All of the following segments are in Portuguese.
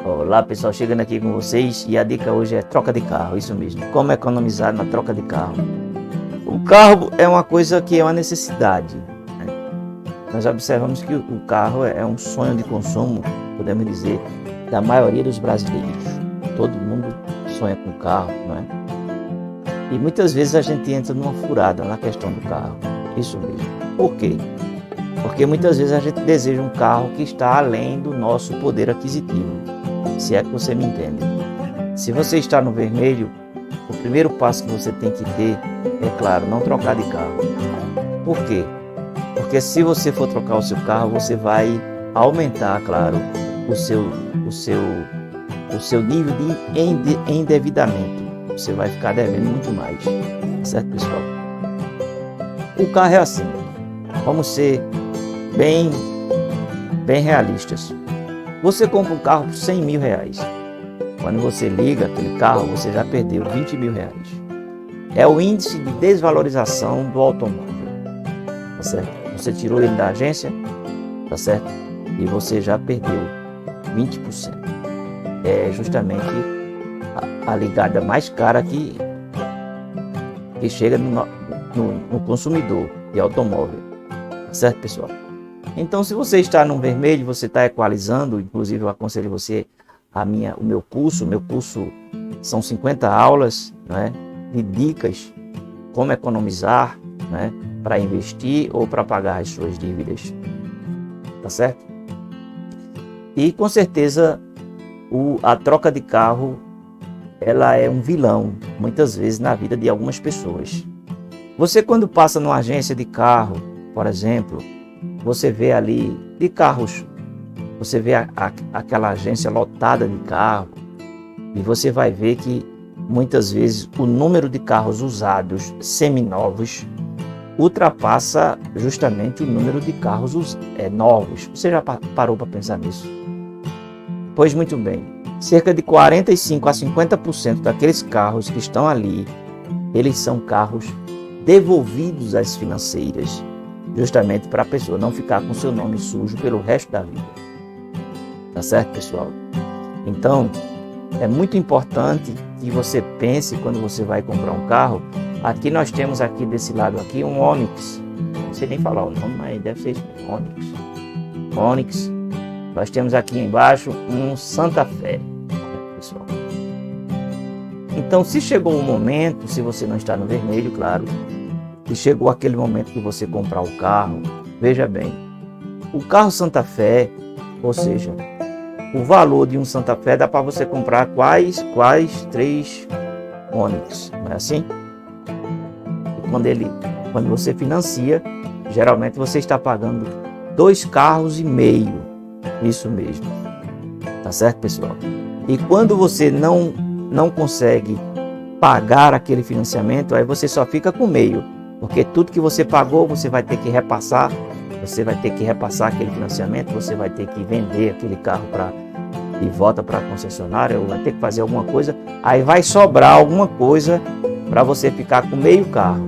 Olá pessoal, chegando aqui com vocês e a dica hoje é troca de carro, isso mesmo, como economizar na troca de carro. O carro é uma coisa que é uma necessidade, né? Nós observamos que o carro é um sonho de consumo, podemos dizer, da maioria dos brasileiros. Todo mundo sonha com carro, não é? E muitas vezes a gente entra numa furada na questão do carro, isso mesmo. Por quê? Porque muitas vezes a gente deseja um carro que está além do nosso poder aquisitivo, se é que você me entende. Se você está no vermelho, o primeiro passo que você tem que ter é, claro, não trocar de carro. Por quê? Porque se você for trocar o seu carro, você vai aumentar, claro, o seu nível de endividamento. Você vai ficar devendo muito mais, certo, pessoal? O carro é assim, vamos ser bem realistas. Você compra um carro por 100 mil reais. Quando você liga aquele carro, você já perdeu 20 mil reais. É o índice de desvalorização do automóvel, tá certo? Você tirou ele da agência, tá certo? E você já perdeu 20%. É justamente a ligada mais cara que chega no consumidor de automóvel, tá certo, pessoal? Então, se você está no vermelho, você está equalizando. Inclusive eu aconselho você o meu curso são 50 aulas, né, de dicas como economizar, né, para investir ou para pagar as suas dívidas, tá certo? E com certeza a troca de carro ela é um vilão muitas vezes na vida de algumas pessoas. Você, quando passa numa agência de carro, por exemplo, você vê ali de carros, você vê aquela agência lotada de carro e você vai ver que muitas vezes o número de carros usados seminovos ultrapassa justamente o número de carros novos. Você já parou para pensar nisso? Pois muito bem, cerca de 45% a 50% daqueles carros que estão ali, eles são carros devolvidos às financeiras, justamente para a pessoa não ficar com seu nome sujo pelo resto da vida. Tá certo, pessoal? Então, é muito importante que você pense quando você vai comprar um carro. Aqui nós temos aqui desse lado aqui um Onix. Não sei nem falar o nome, mas deve ser isso, Onix. Nós temos aqui embaixo um Santa Fé, pessoal. Então, se chegou o momento, se você não está no vermelho, claro, e chegou aquele momento de você comprar o carro, veja bem, o carro Santa Fé, ou seja, o valor de um Santa Fé dá para você comprar quais 3 Onix, não é assim? E quando você financia, geralmente você está pagando 2 carros e meio, isso mesmo, tá certo, pessoal? E quando você não consegue pagar aquele financiamento, aí você só fica com meio. Porque tudo que você pagou, você vai ter que repassar aquele financiamento, você vai ter que vender aquele carro de volta para a concessionária, ou vai ter que fazer alguma coisa, aí vai sobrar alguma coisa para você ficar com meio carro.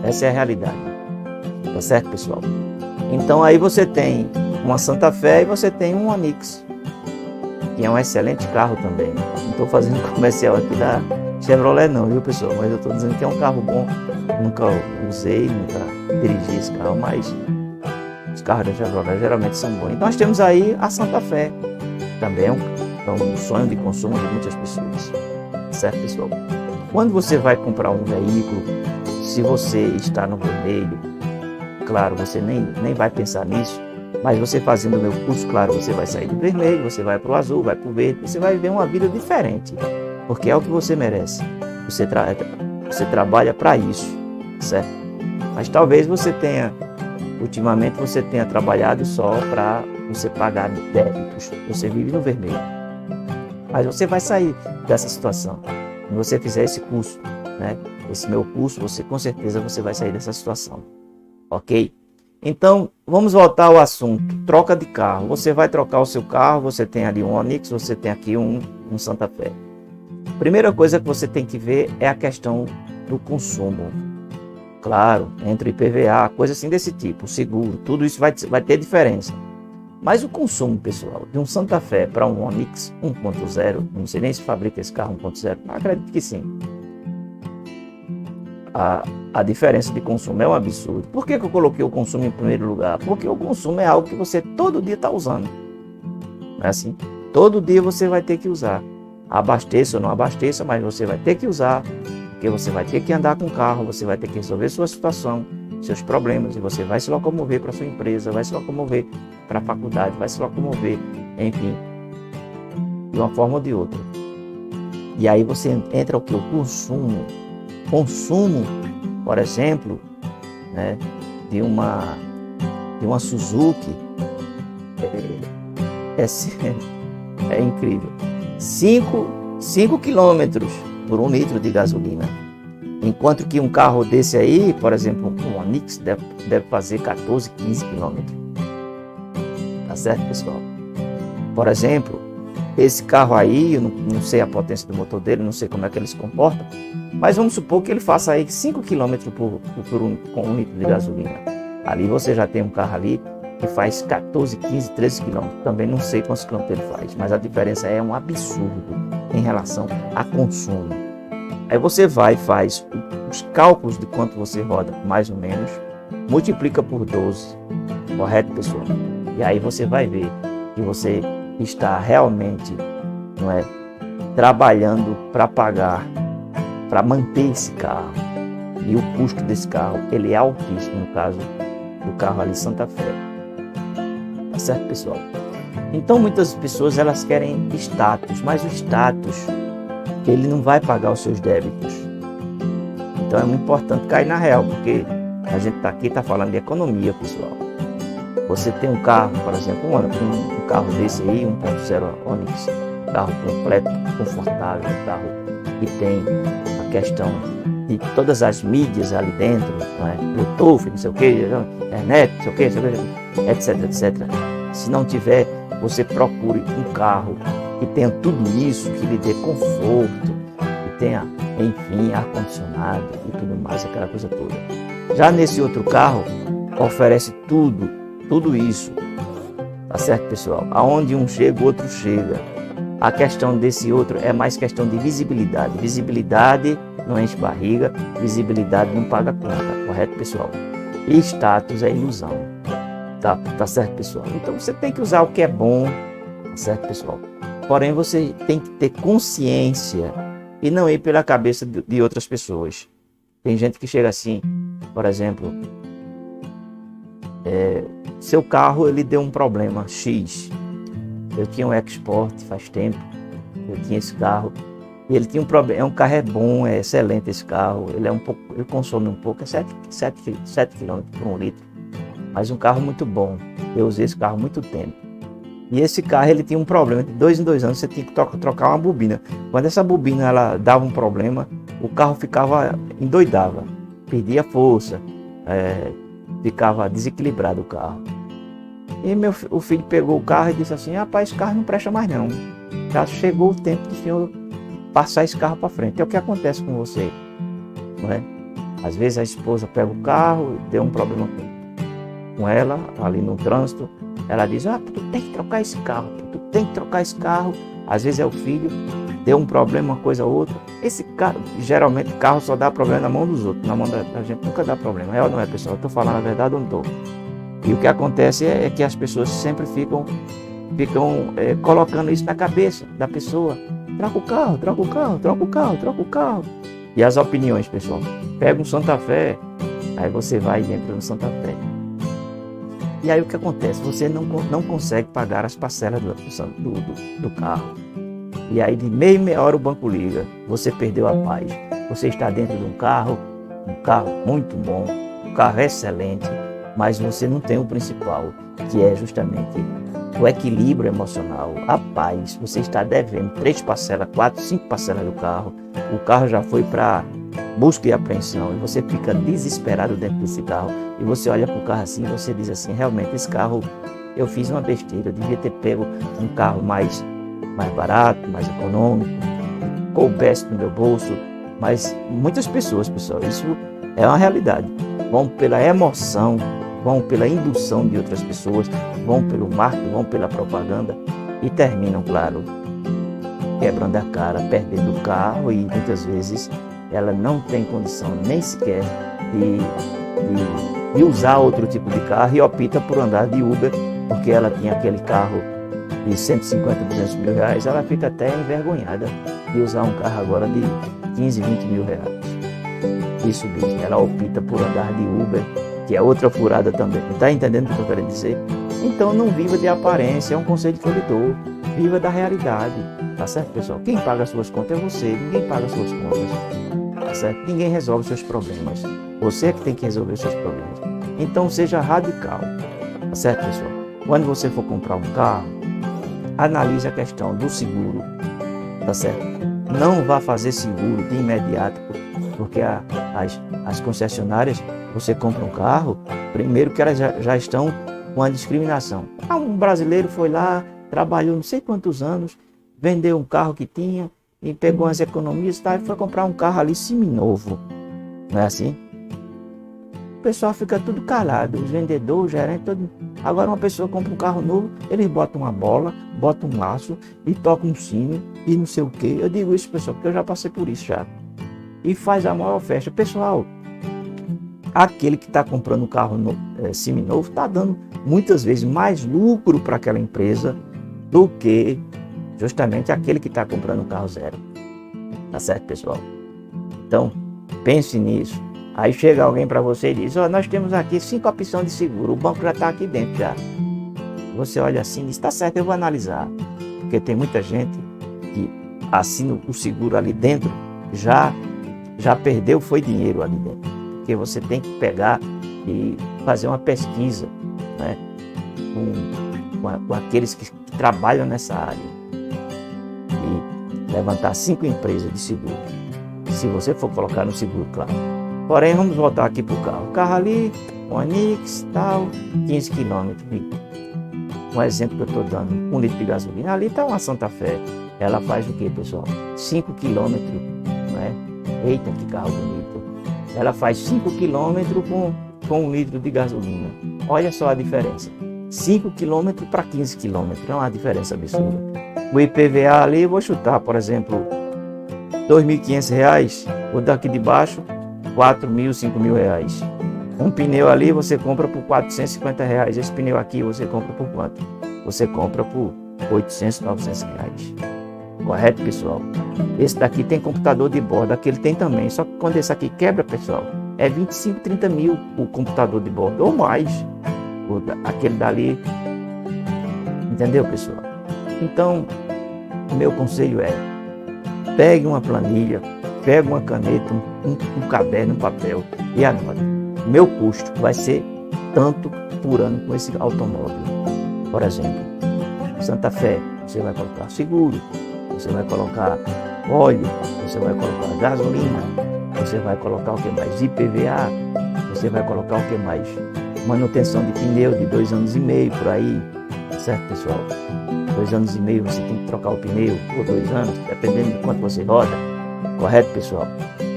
Essa é a realidade, tá certo, pessoal? Então aí você tem uma Santa Fé e você tem um Onix, que é um excelente carro também. Não estou fazendo comercial aqui da Chevrolet não, viu, pessoal? Mas eu estou dizendo que é um carro bom. Nunca usei, nunca dirigi esse carro, mas os carros da Chevrolet geralmente são bons. Então nós temos aí a Santa Fé, também é um sonho de consumo de muitas pessoas, certo, pessoal? Quando você vai comprar um veículo, se você está no vermelho, claro, você nem vai pensar nisso, mas você fazendo o meu curso, claro, você vai sair do vermelho, você vai para o azul, vai para o verde, você vai viver uma vida diferente, porque é o que você merece. Você trabalha para isso, certo? Mas talvez ultimamente você tenha trabalhado só para você pagar débitos. Você vive no vermelho. Mas você vai sair dessa situação. Se você fizer esse curso, né? Esse meu curso, com certeza você vai sair dessa situação. Ok? Então, vamos voltar ao assunto. Troca de carro. Você vai trocar o seu carro, você tem ali um Onix, você tem aqui um Santa Fé. Primeira coisa que você tem que ver é a questão do consumo. Claro, entre IPVA, coisa assim desse tipo, seguro, tudo isso vai ter diferença. Mas o consumo, pessoal, de um Santa Fé para um Onix 1.0, não sei nem se fabrica esse carro 1.0, mas acredito que sim. A diferença de consumo é um absurdo. Por que eu coloquei o consumo em primeiro lugar? Porque o consumo é algo que você todo dia está usando. Não é assim? Todo dia você vai ter que usar. Abasteça ou não abasteça, mas você vai ter que usar, porque você vai ter que andar com o carro, você vai ter que resolver sua situação, seus problemas, e você vai se locomover para sua empresa, vai se locomover para a faculdade, vai se locomover, enfim, de uma forma ou de outra. E aí você entra o que? O consumo. Consumo, por exemplo, né, de uma Suzuki é incrível. 5 quilômetros por 1 litro de gasolina. Enquanto que um carro desse aí, por exemplo, um Onix, deve fazer 14, 15 quilômetros. Tá certo, pessoal? Por exemplo, esse carro aí, eu não sei a potência do motor dele, não sei como é que ele se comporta, mas vamos supor que ele faça aí 5 km com 1 litro de gasolina. Ali você já tem um carro ali que faz 14, 15, 13 km. Também não sei quantos quilômetros ele faz, mas a diferença é um absurdo em relação a consumo. Aí você vai e faz os cálculos de quanto você roda, mais ou menos, multiplica por 12, correto, pessoal? E aí você vai ver que você está realmente, não é, trabalhando para pagar, para manter esse carro. E o custo desse carro, ele é altíssimo, no caso do carro ali Santa Fé. Tá certo, pessoal? Então muitas pessoas elas querem status, mas o status, ele não vai pagar os seus débitos. Então é muito importante cair na real, porque a gente está falando de economia, pessoal. Você tem um carro, por exemplo, um carro desse aí, 1.0 Onix, carro completo, confortável, um carro que tem a questão de todas as mídias ali dentro, não é? Bluetooth, não sei o que, internet, não sei o que, etc, etc. Se não tiver, você procure um carro que tenha tudo isso, que lhe dê conforto, que tenha, enfim, ar-condicionado e tudo mais, aquela coisa toda. Já nesse outro carro, oferece tudo isso, tá certo, pessoal? Aonde um chega, o outro chega. A questão desse outro é mais questão de visibilidade. Visibilidade não enche barriga, visibilidade não paga conta, correto, pessoal? E status é ilusão, tá certo, pessoal? Então você tem que usar o que é bom, tá certo, pessoal? Porém, você tem que ter consciência e não ir pela cabeça de outras pessoas. Tem gente que chega assim, por exemplo, seu carro ele deu um problema X. Eu tinha um Export faz tempo, eu tinha esse carro e ele tinha um problema. Carro é bom, é excelente esse carro, ele consome um pouco, é 7 km por 1 litro, mas um carro muito bom. Eu usei esse carro há muito tempo. E esse carro ele tinha um problema, de 2 em 2 anos você tinha que trocar uma bobina. Quando essa bobina ela dava um problema, o carro endoidava, perdia força, ficava desequilibrado o carro. E o filho pegou o carro e disse assim: rapaz, esse carro não presta mais não. Já chegou o tempo do senhor passar esse carro para frente. É o que acontece com você, não é? Às vezes a esposa pega o carro e deu um problema com ela ali no trânsito. Ela diz: tu tem que trocar esse carro, tu tem que trocar esse carro. Às vezes é o filho, deu um problema, uma coisa ou outra. Esse carro, geralmente carro só dá problema na mão dos outros, na mão da gente nunca dá problema. É ou não é, pessoal? Eu estou falando a verdade ou não estou? E o que acontece é que as pessoas sempre ficam colocando isso na cabeça da pessoa. Troca o carro, troca o carro, troca o carro, troca o carro. E as opiniões, pessoal. Pega um Santa Fé, aí você vai e entra no Santa Fé. E aí o que acontece? Você não consegue pagar as parcelas do carro. E aí de meia hora o banco liga. Você perdeu a paz. Você está dentro de um carro muito bom, um carro excelente, mas você não tem o principal, que é justamente o equilíbrio emocional, a paz. Você está devendo 3 parcelas, 4, 5 parcelas do carro. O carro já foi para busca e apreensão e você fica desesperado dentro desse carro. E você olha para o carro assim e você diz assim: realmente esse carro eu fiz uma besteira, eu devia ter pego um carro mais barato, mais econômico, que coubesse no meu bolso. Mas muitas pessoas, pessoal, isso é uma realidade, vão pela emoção, vão pela indução de outras pessoas, vão pelo marketing, vão pela propaganda e terminam, claro, quebrando a cara, perdendo o carro, e muitas vezes ela não tem condição nem sequer de usar outro tipo de carro e opta por andar de Uber, porque ela tinha aquele carro de 150, 200 mil reais, ela fica até envergonhada de usar um carro agora de 15, 20 mil reais. Isso mesmo, ela opta por andar de Uber, que é outra furada também. Está entendendo o que eu quero dizer? Então não viva de aparência, é um conselho que eu lhe dou. Viva da realidade, tá certo, pessoal? Quem paga as suas contas é você, ninguém paga as suas contas, tá certo? Ninguém resolve os seus problemas, você é que tem que resolver os seus problemas. Então seja radical, tá certo, pessoal? Quando você for comprar um carro, analise a questão do seguro, tá certo? Não vá fazer seguro de imediato, porque as concessionárias, você compra um carro, primeiro que elas já estão com a discriminação. Um brasileiro foi lá, trabalhou não sei quantos anos, vendeu um carro que tinha e pegou as economias, tá, e foi comprar um carro ali seminovo, não é assim? O pessoal fica tudo calado, os vendedores, o gerente, todo. Agora uma pessoa compra um carro novo, eles botam uma bola, botam um laço e tocam um sino e não sei o que. Eu digo isso, pessoal, porque eu já passei por isso já. E faz a maior festa. Pessoal, aquele que está comprando um carro seminovo está dando muitas vezes mais lucro para aquela empresa do que justamente aquele que está comprando um carro zero. Tá certo, pessoal? Então, pense nisso. Aí chega alguém para você e diz, nós temos aqui 5 opções de seguro, o banco já está aqui dentro já. Você olha assim e diz, tá certo, eu vou analisar. Porque tem muita gente que assina o seguro ali dentro, já perdeu, foi dinheiro ali dentro. Porque você tem que pegar e fazer uma pesquisa, né, com aqueles que trabalham nessa área. E levantar 5 empresas de seguro. Se você for colocar no seguro, claro. Porém, vamos voltar aqui para o carro. O carro ali, um Onix, tal, 15 km. Um exemplo que eu estou dando, 1 litro de gasolina. Ali está uma Santa Fé. Ela faz o que, pessoal? 5 km, né? Eita, que carro bonito. Ela faz 5 km com 1 litro de gasolina. Olha só a diferença. 5 km para 15 km. É uma diferença absurda. O IPVA ali, eu vou chutar, por exemplo, R$ 2.500. O daqui de baixo, R$ 4.000, R$ 5.000. Um pneu ali você compra por R$ 450. Esse pneu aqui você compra por quanto? Você compra por R$ 800, R$ 900. Correto, pessoal? Esse daqui tem computador de bordo, aquele tem também. Só que quando esse aqui quebra, pessoal, é 25, 30 mil o computador de bordo, ou mais. Aquele dali. Entendeu, pessoal? Então, o meu conselho é, pegue uma planilha, pegue uma caneta, um caderno, um papel e anote. Meu custo vai ser tanto por ano com esse automóvel. Por exemplo, Santa Fé, você vai colocar seguro, você vai colocar óleo, você vai colocar gasolina, você vai colocar o que mais? IPVA, você vai colocar o que mais? Manutenção de pneu de 2 anos e meio por aí, certo, pessoal? 2 anos e meio você tem que trocar o pneu por 2 anos, dependendo de quanto você roda, correto, pessoal?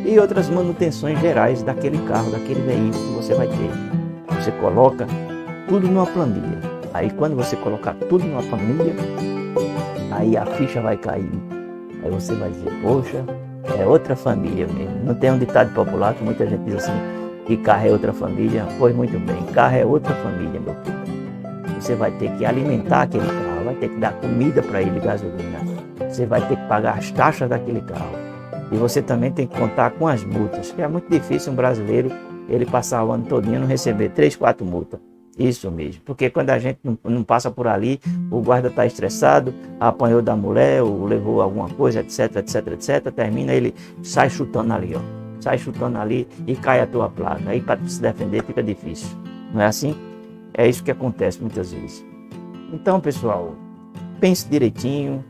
E outras manutenções gerais daquele carro, daquele veículo que você vai ter. Você coloca tudo numa planilha. Aí quando você colocar tudo numa planilha, aí a ficha vai cair. Aí você vai dizer, poxa, é outra família mesmo. Não tem um ditado popular que muita gente diz assim, que carro é outra família? Pois muito bem, carro é outra família, meu filho. Você vai ter que alimentar aquele carro, vai ter que dar comida para ele, gasolina. Você vai ter que pagar as taxas daquele carro. E você também tem que contar com as multas, que é muito difícil um brasileiro ele passar o ano todinho e não receber 3, 4 multas. Isso mesmo, porque quando a gente não passa por ali, o guarda está estressado, apanhou da mulher, ou levou alguma coisa, etc, etc, etc, termina, ele sai chutando ali, ó. Sai chutando ali e cai a tua placa. Aí para se defender fica difícil, não é assim? É isso que acontece muitas vezes. Então, pessoal, pense direitinho,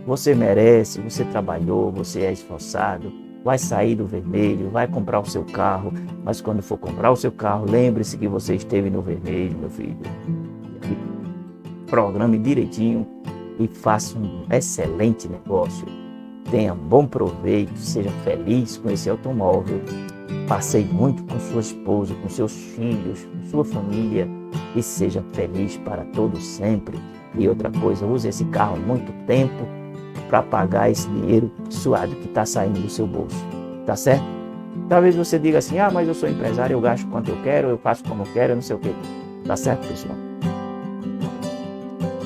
você merece, você trabalhou, você é esforçado, vai sair do vermelho, vai comprar o seu carro, mas quando for comprar o seu carro, lembre-se que você esteve no vermelho, meu filho. Programe direitinho e faça um excelente negócio. Tenha bom proveito, seja feliz com esse automóvel. Passeie muito com sua esposa, com seus filhos, com sua família. e seja feliz para todo sempre. E outra coisa, use esse carro muito tempo para pagar esse dinheiro suado que está saindo do seu bolso, tá certo? Talvez você diga assim, mas eu sou empresário, eu gasto quanto eu quero, eu faço como eu quero, eu não sei o quê. Tá certo, pessoal?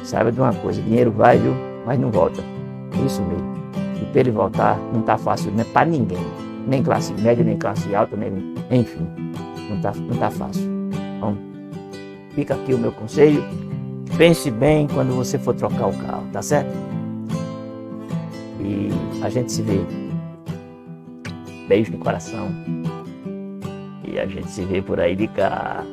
Saiba de uma coisa, dinheiro vai, viu? Mas não volta. Isso mesmo. E para ele voltar, não tá fácil, né? Para ninguém. Nem classe média, nem classe alta, nem... enfim. Não tá fácil. Então, fica aqui o meu conselho. Pense bem quando você for trocar o carro, tá certo? E a gente se vê. Beijo no coração. E a gente se vê por aí de cá.